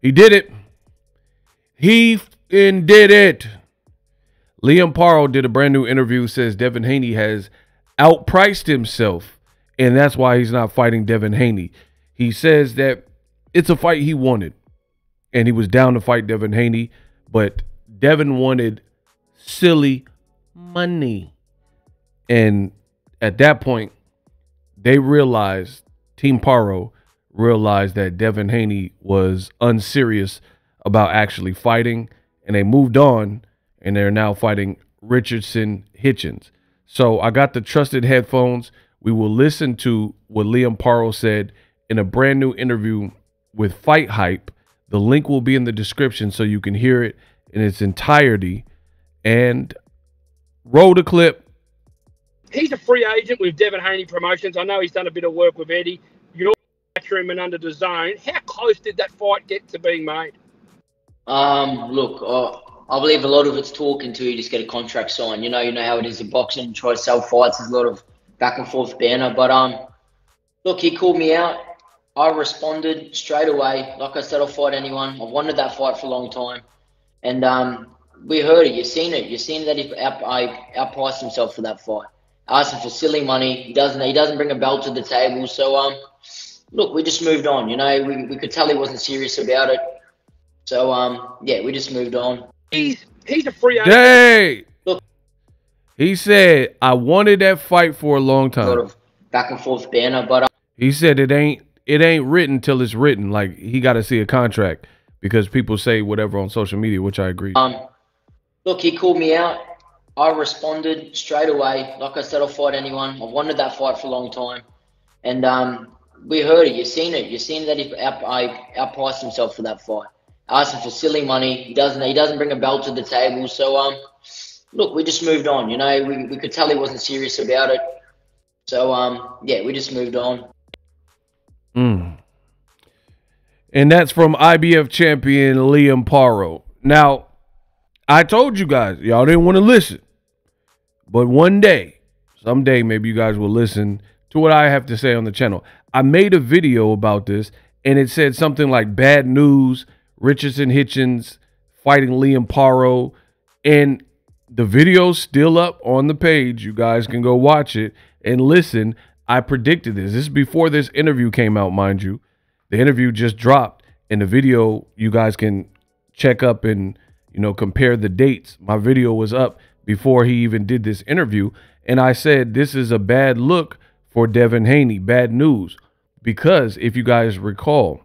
He did it. He did it. Liam Paro did a brand new interview, says Devin Haney has outpriced himself, and that's why he's not fighting Devin Haney. He says that it's a fight he wanted, and he was down to fight Devin Haney, but Devin wanted silly money. And at that point, they realized, Team Paro realized that Devin Haney was unserious about actually fighting, and they moved on, and they're now fighting Richardson Hitchens. So I got the trusted headphones. We will listen to what Liam Paro said in a brand new interview with Fight Hype. The link will be in the description so you can hear it in its entirety. And roll the clip. He's a free agent with Devin Haney Promotions. I know he's done a bit of work with Eddie. You're him and under the zone. How close did that fight get to being made? Look, I believe a lot of it's talk until you just get a contract signed. You know how it is in boxing. Try to sell fights. There's a lot of back and forth banter. But look, he called me out. I responded straight away. Like I said, I'll fight anyone. I've wanted that fight for a long time, and we heard it. You've seen it. You've seen that I outpriced himself for that fight. I asked him for silly money. He doesn't bring a belt to the table. So look, we just moved on. We could tell he wasn't serious about it. So yeah, we just moved on. He's a free agent. Hey, look, he said I wanted that fight for a long time. A lot of back and forth banter, but he said it ain't written till it's written. Like, he got to see a contract because people say whatever on social media, which I agree. Look, he called me out. I responded straight away. Like I said, I'll fight anyone. I've wanted that fight for a long time, and we heard it. You've seen it. You've seen that I outpriced himself for that fight. I asked him for silly money. He doesn't bring a belt to the table. So look, we just moved on. We could tell he wasn't serious about it. So yeah, we just moved on. And that's from IBF champion Liam Paro. Now, I told you guys, y'all didn't want to listen. But one day, someday, maybe you guys will listen to what I have to say on the channel. I made a video about this, and it said something like bad news, Richardson Hitchens fighting Liam Paro. And the video's still up on the page. You guys can go watch it and listen. I predicted this. This is before this interview came out, mind you. The interview just dropped, and the video you guys can check up and, compare the dates. My video was up before he even did this interview, and I said this is a bad look for Devin Haney, bad news, because if you guys recall,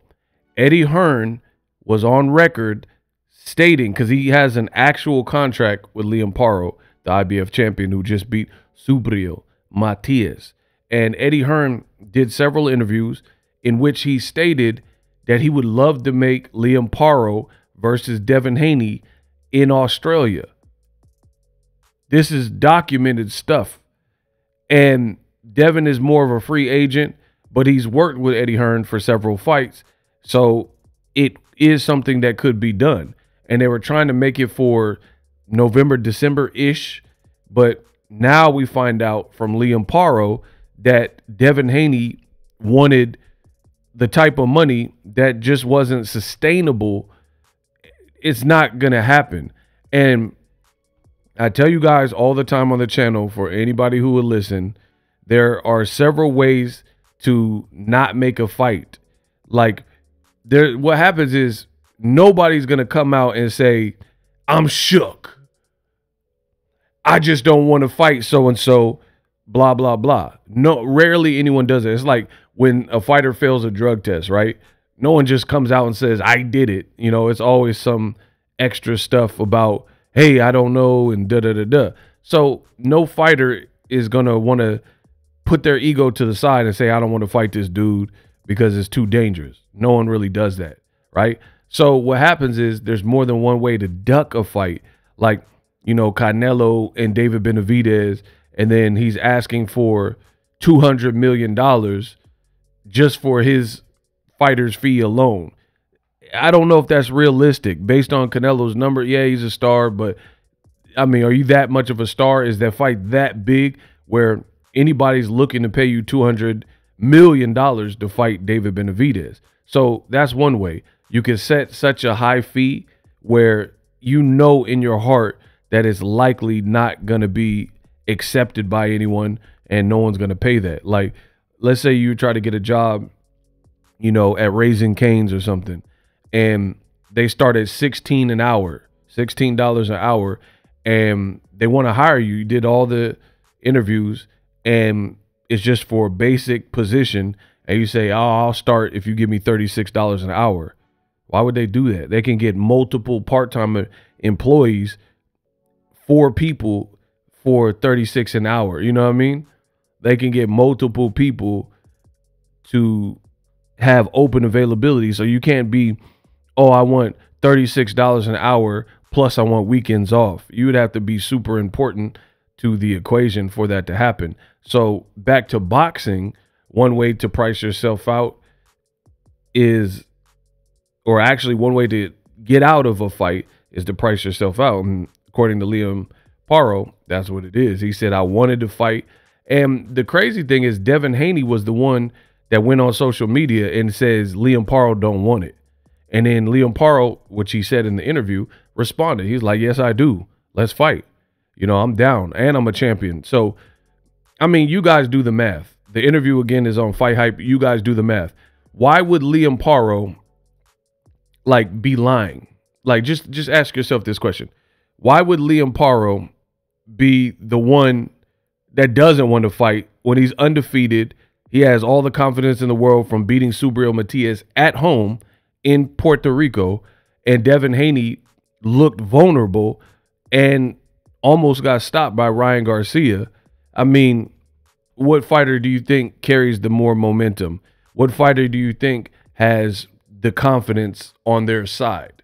Eddie Hearn was on record stating, because he has an actual contract with Liam Paro, the IBF champion who just beat Subriel Matias. And Eddie Hearn did several interviews in which he stated that he would love to make Liam Paro versus Devin Haney in Australia. This is documented stuff. And Devin is more of a free agent, but he's worked with Eddie Hearn for several fights. So it is something that could be done. And they were trying to make it for November, December-ish. But now we find out from Liam Paro that Devin Haney wanted the type of money that just wasn't sustainable. It's not going to happen. And I tell you guys all the time on the channel, for anybody who will listen, there are several ways to not make a fight. Like, what happens is nobody's going to come out and say, I'm shook. I just don't want to fight so-and-so, blah, blah, blah. No, rarely anyone does it. It's like when a fighter fails a drug test, right? No one just comes out and says, I did it. It's always some extra stuff about, hey, I don't know, and da-da-da-da. So no fighter is going to want to put their ego to the side and say, I don't want to fight this dude because it's too dangerous. No one really does that, right? So what happens is there's more than one way to duck a fight. Like, Canelo and David Benavidez, and then he's asking for $200 million just for his fighter's fee alone. I don't know if that's realistic based on Canelo's number. Yeah, he's a star, but I mean, are you that much of a star? Is that fight that big where anybody's looking to pay you $200 million to fight David Benavidez? So that's one way. you can set such a high fee where you know in your heart that it's likely not going to be accepted by anyone and no one's going to pay that. Like, let's say you try to get a job, you know, at Raising Cane's or something, and they start at $16 an hour, $16 an hour, and they want to hire you. You did all the interviews, and it's just for a basic position, and you say, oh, I'll start if you give me $36 an hour. Why would they do that? They can get multiple part-time employees, 4 people for $36 an hour. You know what I mean? They can get multiple people to have open availability. So you can't be, oh, I want $36 an hour plus I want weekends off. You would have to be super important to the equation for that to happen. So back to boxing, one way to price yourself out is, or actually one way to get out of a fight is to price yourself out. And according to Liam Paro, that's what it is. He said, I wanted to fight. And the crazy thing is Devin Haney was the one that went on social media and says Liam Paro don't want it. And then Liam Paro, which he said in the interview, responded. He's like, yes, I do. Let's fight. You know, I'm down and I'm a champion. So, I mean, you guys do the math. The interview, again, is on Fight Hype. You guys do the math. Why would Liam Paro, like, be lying? Like, just ask yourself this question. Why would Liam Paro be the one that doesn't want to fight when he's undefeated? He has all the confidence in the world from beating Subriel Matias at home in Puerto Rico, and Devin Haney looked vulnerable and almost got stopped by Ryan Garcia. I mean, what fighter do you think carries the more momentum? What fighter do you think has the confidence on their side?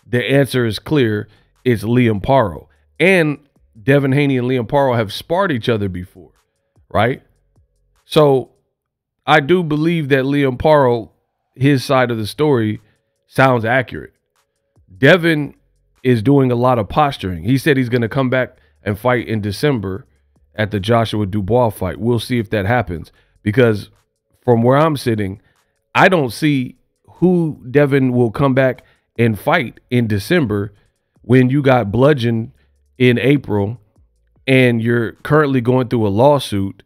The answer is clear. It's Liam Paro. And Devin Haney and Liam Paro have sparred each other before, right? So I do believe that Liam Paro, his side of the story, sounds accurate. Devin is doing a lot of posturing. He said he's going to come back and fight in December at the Joshua Dubois fight. We'll see if that happens, because from where I'm sitting, I don't see who Devin will come back and fight in December when you got bludgeoned in April and you're currently going through a lawsuit.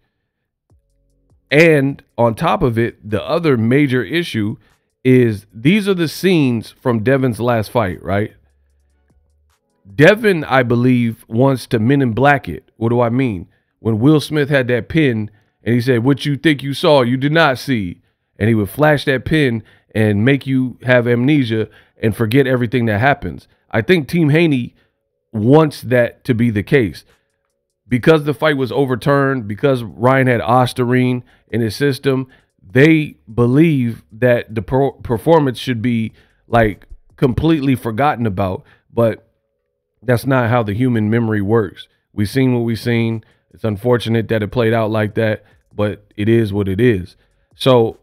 And on top of it, the other major issue is these are the scenes from Devin's last fight, right? Devin, I believe, wants to Men in Black it. What do I mean? When Will Smith had that pin and he said, what you think you saw, you did not see. And he would flash that pin and make you have amnesia and forget everything that happens. I think Team Haney wants that to be the case. Because the fight was overturned, because Ryan had Ostarine in his system, they believe that the performance should be like completely forgotten about. But that's not how the human memory works. We've seen what we've seen. It's unfortunate that it played out like that, but it is what it is. So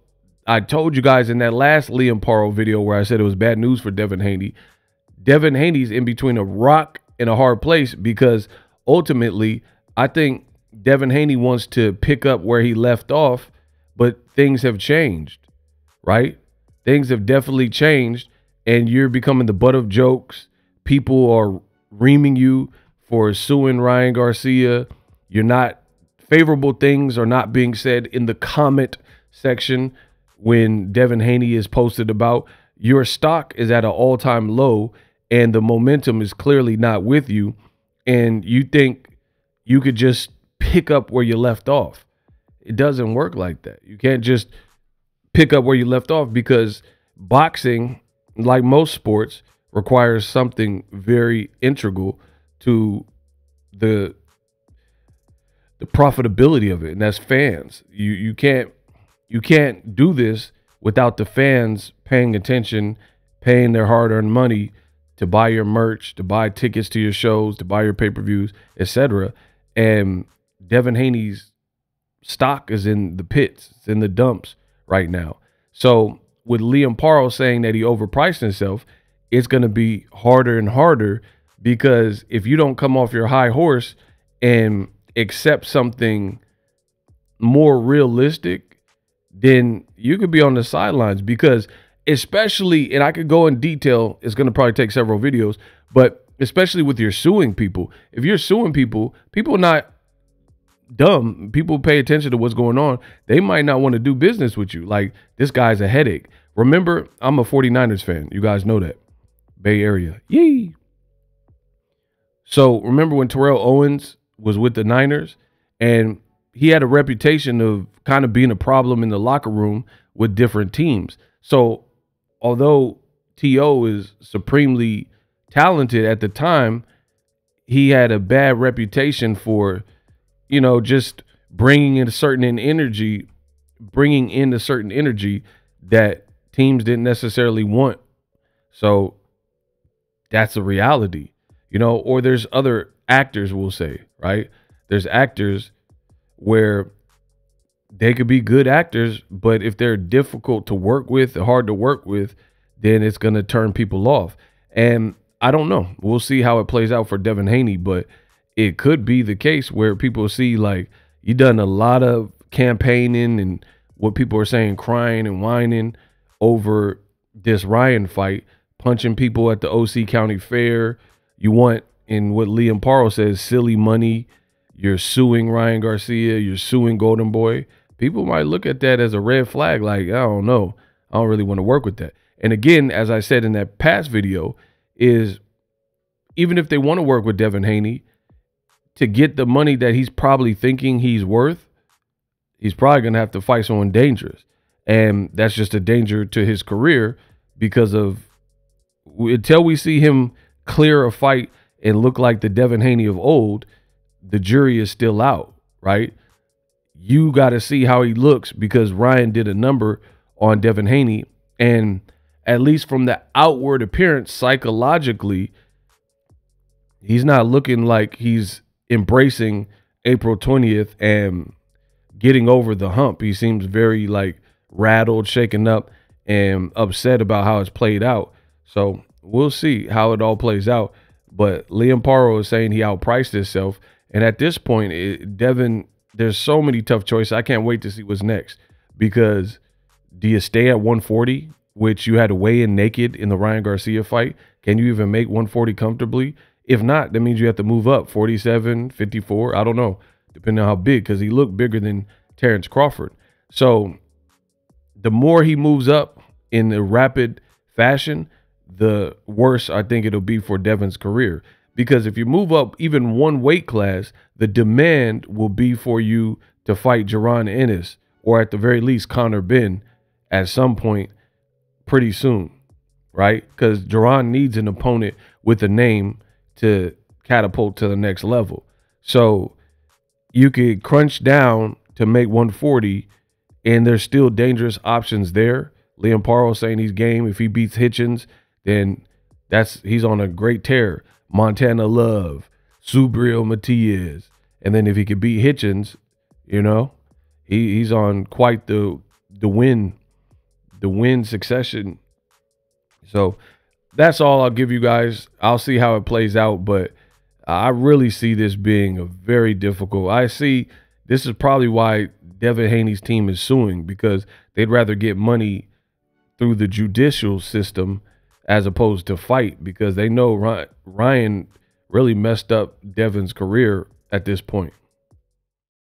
I told you guys in that last Liam Paro video where I said it was bad news for Devin Haney. Devin Haney's in between a rock and a hard place, because ultimately I think Devin Haney wants to pick up where he left off, but things have changed, right? Things have definitely changed, and you're becoming the butt of jokes. People are reaming you for suing Ryan Garcia. You're not, favorable things are not being said in the comment section when Devin Haney is posted about. Your stock is at an all-time low, and the momentum is clearly not with you, and you think you could just pick up where you left off. It doesn't work like that. You can't just pick up where you left off, because boxing, like most sports, requires something very integral to the profitability of it, and that's fans. You can't do this without the fans paying attention, paying their hard-earned money to buy your merch, to buy tickets to your shows, to buy your pay-per-views, etc. And Devin Haney's stock is in the pits. It's in the dumps right now. So with Liam Paro saying that he overpriced himself, it's going to be harder and harder, because if you don't come off your high horse and accept something more realistic, then you could be on the sidelines, because especially, and I could go in detail, it's going to probably take several videos, but especially with your suing people. If you're suing people, people not dumb. People pay attention to what's going on. They might not want to do business with you. Like, this guy's a headache. Remember, I'm a 49ers fan. You guys know that. Bay Area. Yee. So remember when Terrell Owens was with the Niners, and he had a reputation of kind of being a problem in the locker room with different teams. So although T.O. is supremely talented at the time, he had a bad reputation for, you know, just bringing in a certain energy that teams didn't necessarily want. So that's a reality, you know. Or there's other actors, we'll say, right? There's actors where they could be good actors, but if they're difficult to work with, hard to work with, then it's going to turn people off. And I don't know. We'll see how it plays out for Devin Haney, but it could be the case where people see, like, you done a lot of campaigning and what people are saying, crying and whining over this Ryan fight, punching people at the OC County Fair. You want, in what Liam Paro says, silly money. You're suing Ryan Garcia. You're suing Golden Boy. People might look at that as a red flag. Like, I don't know. I don't really want to work with that. And again, as I said in that past video, is even if they want to work with Devin Haney, to get the money that he's probably thinking he's worth, he's probably going to have to fight someone dangerous. And that's just a danger to his career, because of, until we see him clear a fight and look like the Devin Haney of old, the jury is still out, right? You got to see how he looks, because Ryan did a number on Devin Haney, and at least from the outward appearance, psychologically, he's not looking like he's embracing April 20th and getting over the hump. He seems very, like, rattled, shaken up, and upset about how it's played out. So we'll see how it all plays out. But Liam Paro is saying he outpriced himself. And at this point, Devin, there's so many tough choices. I can't wait to see what's next. Because do you stay at 140, which you had to weigh in naked in the Ryan Garcia fight? Can you even make 140 comfortably? If not, that means you have to move up 47, 54. I don't know, depending on how big, because he looked bigger than Terrence Crawford. So the more he moves up in a rapid fashion, the worse I think it'll be for Devin's career. Because if you move up even one weight class, the demand will be for you to fight Jaron Ennis, or at the very least Conor Benn, at some point pretty soon, right? Because Jaron needs an opponent with a name to catapult to the next level. So you could crunch down to make 140, and there's still dangerous options there. Liam Paro saying he's game. If he beats Hitchens, then he's on a great tear. Montana Love, Subriel Matias. And then if he could beat Hitchens, you know, he's on quite the win succession. So that's all I'll give you guys. I'll see how it plays out, but I really see this being a very difficult. I see this is probably why Devin Haney's team is suing, because they'd rather get money through the judicial system as opposed to fight, because they know Ryan really messed up Devin's career at this point.